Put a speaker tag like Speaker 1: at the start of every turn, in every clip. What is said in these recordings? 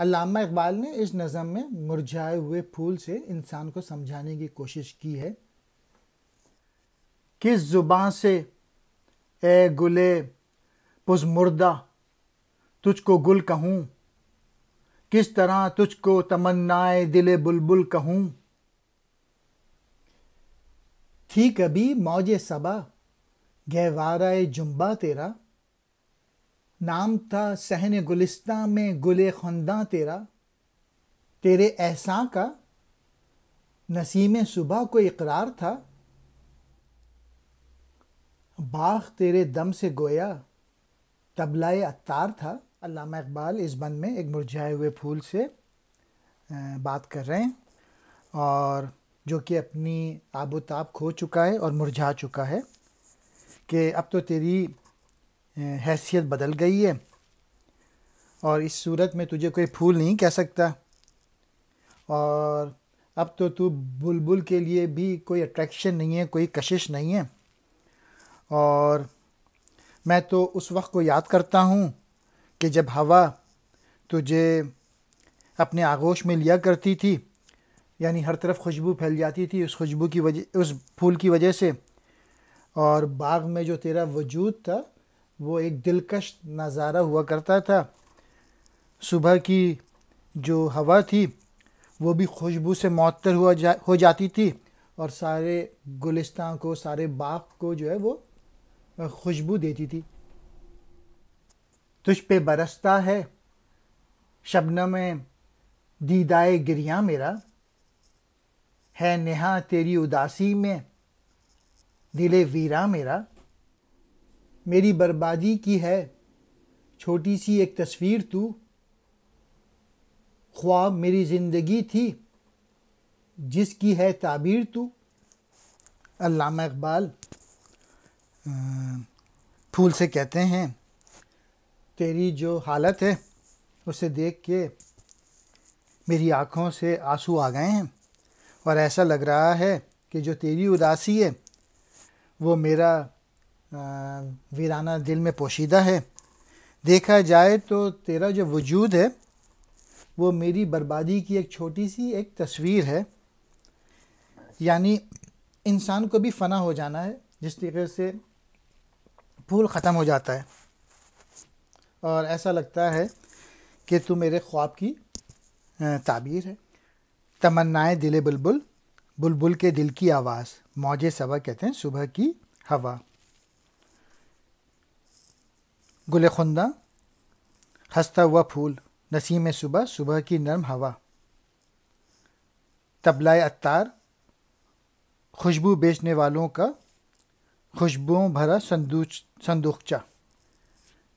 Speaker 1: علامہ اقبال نے اس نظم میں مرجھائے ہوئے پھول سے انسان کو سمجھانے کی کوشش کی ہے. کس زباں سے اے گلے پز مردہ تجھ کو گل کہوں، کس طرح تجھ کو تمنائے دل بلبل کہوں. تھی کبھی موج صبا گہوارہ جنبا تیرا، نام تھا صحن گلستاں میں گل خنداں تیرا. تیرے احساں کا نسیم صبح کو اقرار تھا، باغ تیرے دم سے گویا طبلۂ عطار تھا. علامہ اقبال اس بند میں ایک مرجھائے ہوئے پھول سے بات کر رہے ہیں، اور جو کہ اپنی آب و تاب کھو چکا ہے اور مرجھا چکا ہے، کہ اب تو تیری حیثیت بدل گئی ہے اور اس صورت میں تجھے کوئی پھول نہیں کہہ سکتا، اور اب تو بلبل کے لیے بھی کوئی اٹریکشن نہیں ہے، کوئی کشش نہیں ہے. اور میں تو اس وقت کو یاد کرتا ہوں کہ جب ہوا تجھے اپنے آغوش میں لیا کرتی تھی، یعنی ہر طرف خوشبو پھیل جاتی تھی اس خوشبو کی وجہ، اس پھول کی وجہ سے، اور باغ میں جو تیرا وجود تھا وہ ایک دلکش نظارہ ہوا کرتا تھا. صبح کی جو ہوا تھی وہ بھی خوشبو سے معطر ہو جاتی تھی، اور سارے گلستان کو، سارے باغ کو جو ہے وہ خوشبو دیتی تھی. تجھ پہ برستا ہے شبنم دیدائے گریاں میرا، ہے نہاں تیری اداسی میں دل ویراں میرا. میری بربادی کی ہے چھوٹی سی ایک تصویر تو، خواب میری زندگی تھی جس کی ہے تعبیر تو. علامہ اقبال پھول سے کہتے ہیں تیری جو حالت ہے اسے دیکھ کے میری آنکھوں سے آنسو آ گئے ہیں، اور ایسا لگ رہا ہے کہ جو تیری اداسی ہے وہ میرا ویرانہ دل میں پوشیدہ ہے. دیکھا جائے تو تیرا جو وجود ہے وہ میری بربادی کی ایک چھوٹی سی ایک تصویر ہے. یعنی انسان کو بھی فنا ہو جانا ہے جس طریقے سے پھول ختم ہو جاتا ہے، اور ایسا لگتا ہے کہ تو میرے خواب کی تعبیر ہے. تمنائے دل بلبل، بلبل کے دل کی آواز. موج صبا کہتے ہیں صبح کی ہوا. گل خندہ ہنستا ہوا پھول، نسیم صبح، صبح کی نرم ہوا. طبلۂ عطار، خوشبو بیچنے والوں کا خوشبوؤں بھرا صندوقچہ.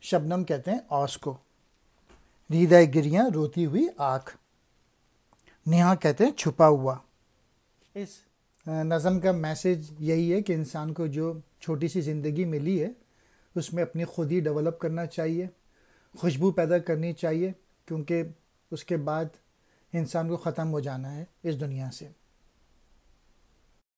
Speaker 1: شبنم کہتے ہیں اوس کو. دیدۂ گریاں، روتی ہوئی آنکھ. نہاں کہتے ہیں چھپا ہوا. اس نظم کا میسج یہی ہے کہ انسان کو جو چھوٹی سی زندگی ملی ہے اس میں اپنی خود ہی ڈیولپ کرنا چاہیے، خوشبو پیدا کرنی چاہیے، کیونکہ اس کے بعد انسان کو ختم ہو جانا ہے اس دنیا سے.